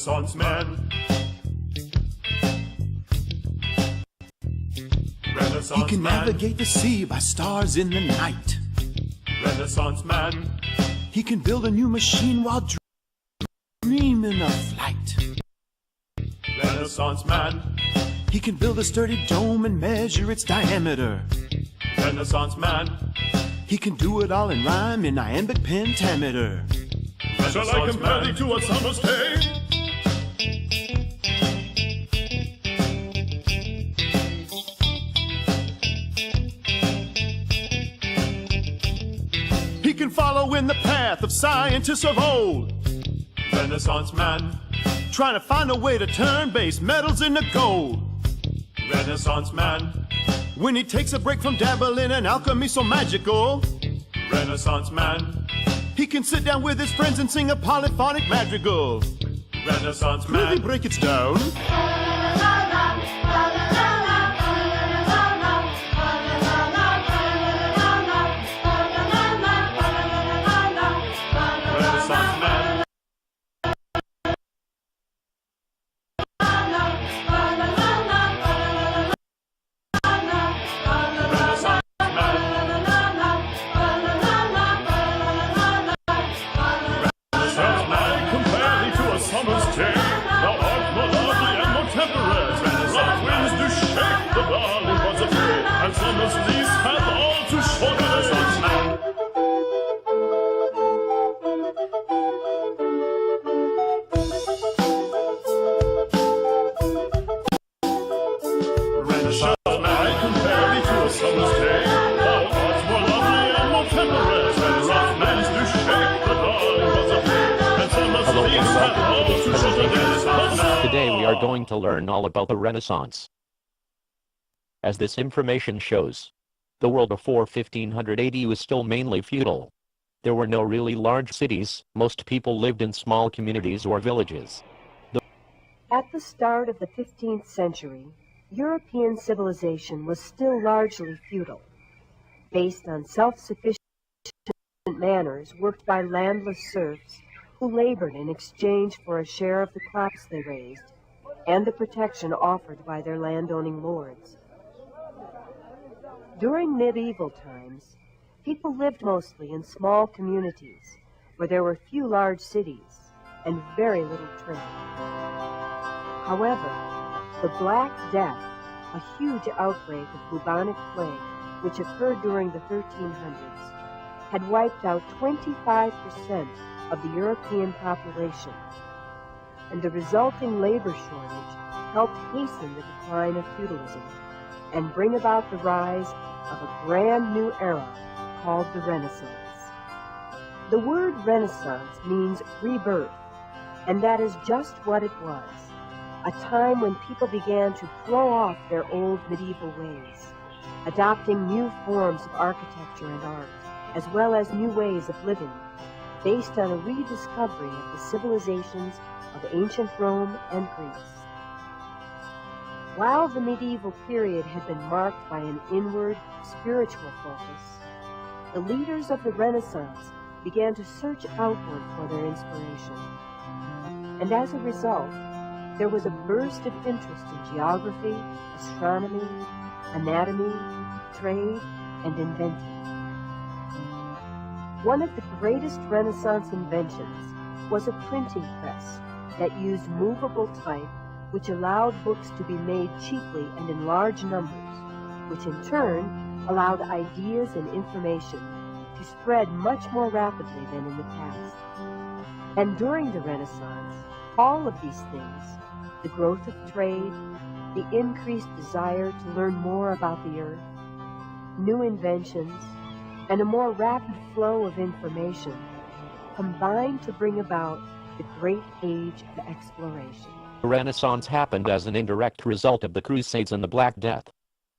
Renaissance man. He can navigate the sea by stars in the night. Renaissance man. He can build a new machine while dreaming of flight. Renaissance man. He can build a sturdy dome and measure its diameter. Renaissance man. He can do it all in rhyme in iambic pentameter. Shall I compare thee to a summer's day? He can follow in the path of scientists of old, Renaissance man. trying to find a way to turn base metals into gold. Renaissance man. When he takes a break from dabbling in alchemy so magical, Renaissance man. he can sit down with his friends and sing a polyphonic madrigal. Renaissance Really man. break it down. Renaissance man. Renaissance man. Compare thee to a summer's day. Thou art more lovely and more temperate. Rough winds do shake the darling buds of May, and summer's lease hath all too short a Renaissance man. Renaissance man. Compare thee to a summer's day. Thou art more lovely and more temperate. Rough winds do shake the darling buds of May, and summer's Hello lease and hath all welcome to too this short a presentation. Today we are going to learn all about the Renaissance. As this information shows, the world before 1500 AD was still mainly feudal. There were no really large cities, most people lived in small communities or villages. At the start of the 15th century, European civilization was still largely feudal, based on self-sufficient manners worked by landless serfs who labored in exchange for a share of the crops they raised and the protection offered by their landowning lords. During medieval times, people lived mostly in small communities where there were few large cities and very little trade. However, the Black Death, a huge outbreak of bubonic plague which occurred during the 1300s, had wiped out 25% of the European population, and the resulting labor shortage helped hasten the decline of feudalism and bring about the rise of a brand new era called the Renaissance. The word Renaissance means rebirth, and that is just what it was. A time when people began to throw off their old medieval ways, adopting new forms of architecture and art, as well as new ways of living, based on a rediscovery of the civilizations of ancient Rome and Greece. While the medieval period had been marked by an inward, spiritual focus, the leaders of the Renaissance began to search outward for their inspiration. And as a result, there was a burst of interest in geography, astronomy, anatomy, trade, and inventing. One of the greatest Renaissance inventions was a printing press that used movable type, which allowed books to be made cheaply and in large numbers, which in turn allowed ideas and information to spread much more rapidly than in the past. And during the Renaissance, all of these things, the growth of trade, the increased desire to learn more about the earth, new inventions, and a more rapid flow of information, combined to bring about the great age of exploration. The Renaissance happened as an indirect result of the Crusades and the Black Death.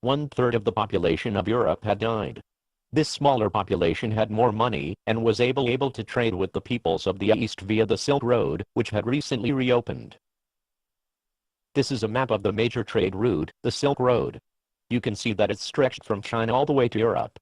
1/3 of the population of Europe had died. This smaller population had more money and was able to trade with the peoples of the East via the Silk Road, which had recently reopened. This is a map of the major trade route, the Silk Road. You can see that it stretched from China all the way to Europe.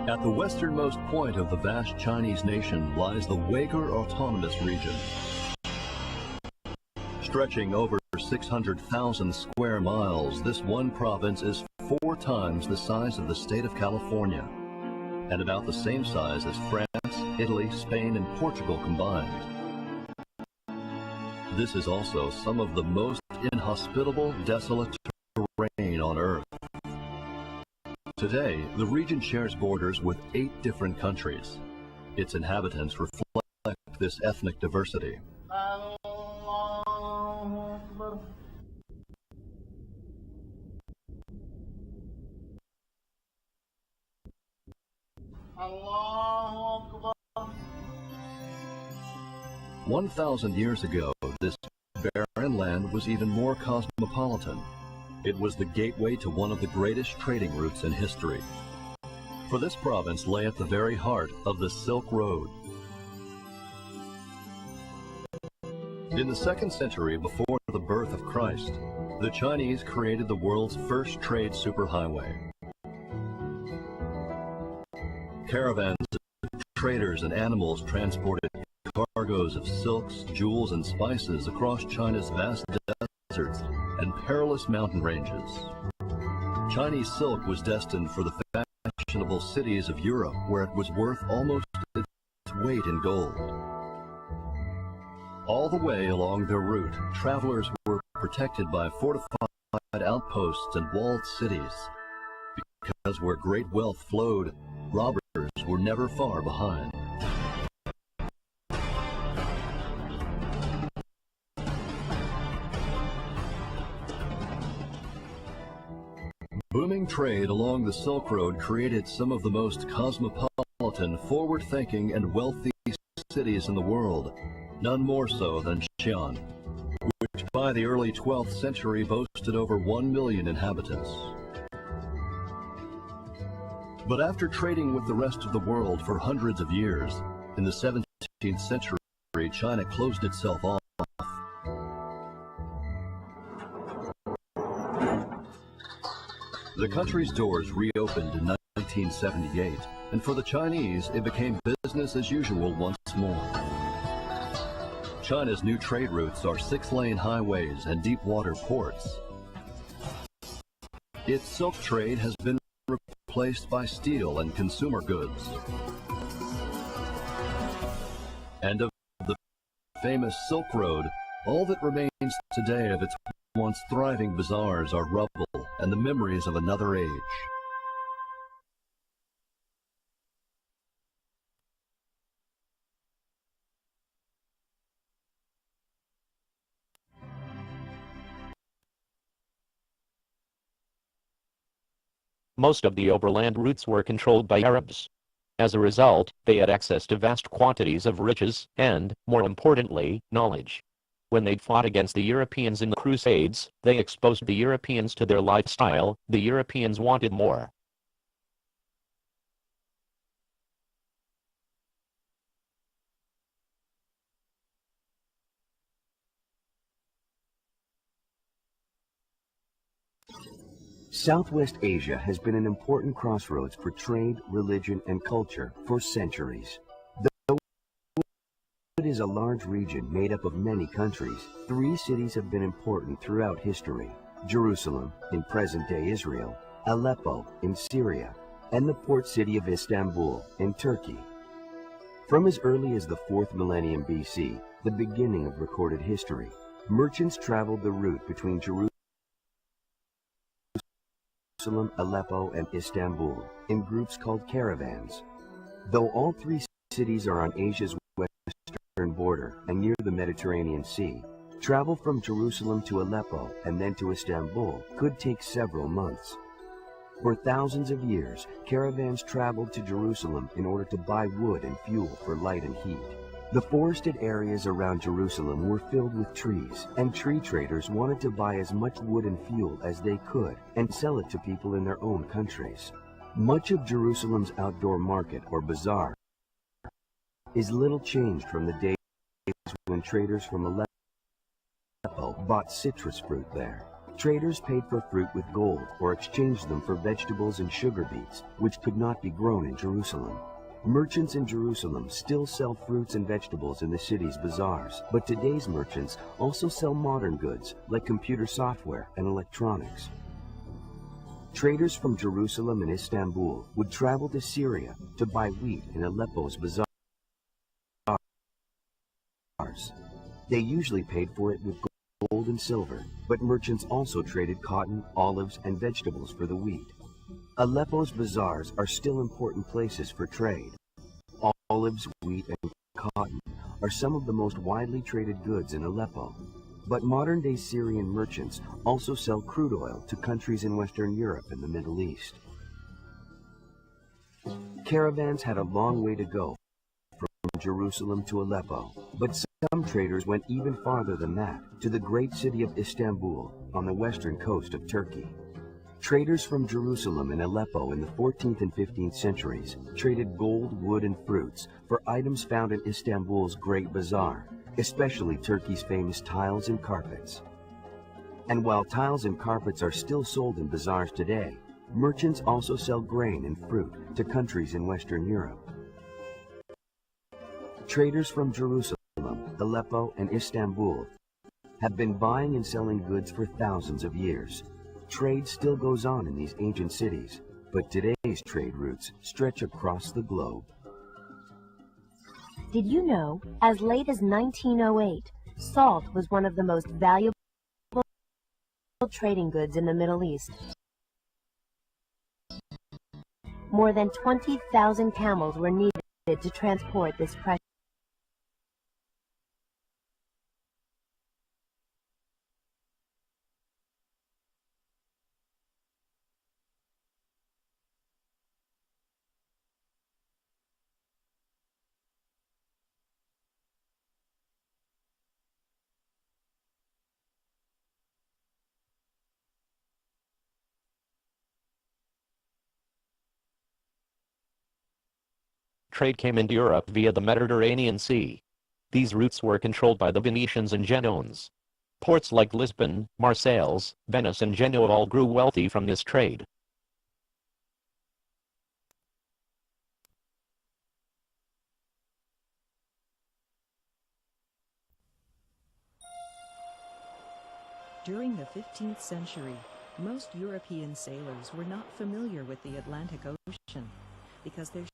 At the westernmost point of the vast Chinese nation lies the Uyghur Autonomous Region. Stretching over 600,000 square miles, this one province is 4 times the size of the state of California, and about the same size as France, Italy, Spain, and Portugal combined. This is also some of the most inhospitable, desolate terrain on Earth. Today, the region shares borders with 8 different countries. Its inhabitants reflect this ethnic diversity. Allahu Akbar. 1,000 years ago, this barren land was even more cosmopolitan. It was the gateway to one of the greatest trading routes in history. For this province lay at the very heart of the Silk Road. In the 2nd century before the birth of Christ, the Chinese created the world's first trade superhighway. Caravans of traders and animals transported cargoes of silks, jewels, and spices across China's vast deserts and perilous mountain ranges. Chinese silk was destined for the fashionable cities of Europe, where it was worth almost its weight in gold. All the way along their route, travelers were protected by fortified outposts and walled cities, because where great wealth flowed, robbers were never far behind. Booming trade along the Silk Road created some of the most cosmopolitan, forward-thinking, and wealthy cities in the world, none more so than Xi'an, which by the early 12th century boasted over 1 million inhabitants. But after trading with the rest of the world for hundreds of years, in the 17th century, China closed itself off. The country's doors reopened in 1978, and for the Chinese, it became business as usual once more. China's new trade routes are 6-lane highways and deep-water ports. Its silk trade has been replaced by steel and consumer goods. And of the famous Silk Road, all that remains today of its once thriving bazaars are rubble and the memories of another age. Most of the overland routes were controlled by Arabs. As a result, they had access to vast quantities of riches and, more importantly, knowledge. When they fought against the Europeans in the Crusades, they exposed the Europeans to their lifestyle. The Europeans wanted more. Southwest Asia has been an important crossroads for trade, religion, and culture for centuries. Though it is a large region made up of many countries, 3 cities have been important throughout history: Jerusalem in present-day Israel, Aleppo in Syria, and the port city of Istanbul in Turkey. From as early as the 4th millennium BC, the beginning of recorded history, merchants traveled the route between Jerusalem, Aleppo, and Istanbul in groups called caravans. Though all 3 cities are on Asia's western border and near the Mediterranean Sea, travel from Jerusalem to Aleppo and then to Istanbul could take several months. For thousands of years, caravans traveled to Jerusalem in order to buy wood and fuel for light and heat. The forested areas around Jerusalem were filled with trees, and tree traders wanted to buy as much wood and fuel as they could and sell it to people in their own countries. Much of Jerusalem's outdoor market, or bazaar, is little changed from the days when traders from Aleppo bought citrus fruit there. Traders paid for fruit with gold or exchanged them for vegetables and sugar beets, which could not be grown in Jerusalem. Merchants in Jerusalem still sell fruits and vegetables in the city's bazaars, but today's merchants also sell modern goods like computer software and electronics. Traders from Jerusalem and Istanbul would travel to Syria to buy wheat in Aleppo's bazaars. They usually paid for it with gold and silver, but merchants also traded cotton, olives, and vegetables for the wheat. Aleppo's bazaars are still important places for trade. Olives, wheat, and cotton are some of the most widely traded goods in Aleppo. But modern-day Syrian merchants also sell crude oil to countries in Western Europe and the Middle East. Caravans had a long way to go from Jerusalem to Aleppo, but some traders went even farther than that, to the great city of Istanbul on the western coast of Turkey. Traders from Jerusalem and Aleppo in the 14th and 15th centuries traded gold, wood, and fruits for items found in Istanbul's Great Bazaar, especially Turkey's famous tiles and carpets. And while tiles and carpets are still sold in bazaars today, merchants also sell grain and fruit to countries in Western Europe. Traders from Jerusalem, Aleppo, and Istanbul have been buying and selling goods for thousands of years. Trade still goes on in these ancient cities, but today's trade routes stretch across the globe. Did you know, as late as 1908, salt was one of the most valuable trading goods in the Middle East? More than 20,000 camels were needed to transport this precious. Trade came into Europe via the Mediterranean Sea. These routes were controlled by the Venetians and Genoans. Ports like Lisbon, Marseilles, Venice, and Genoa all grew wealthy from this trade. During the 15th century, most European sailors were not familiar with the Atlantic Ocean because their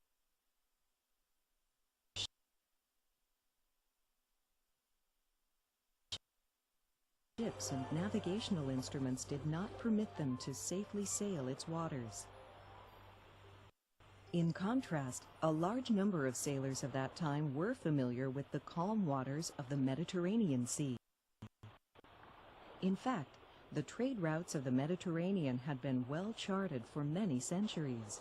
ships and navigational instruments did not permit them to safely sail its waters. In contrast, a large number of sailors of that time were familiar with the calm waters of the Mediterranean Sea. In fact, the trade routes of the Mediterranean had been well charted for many centuries.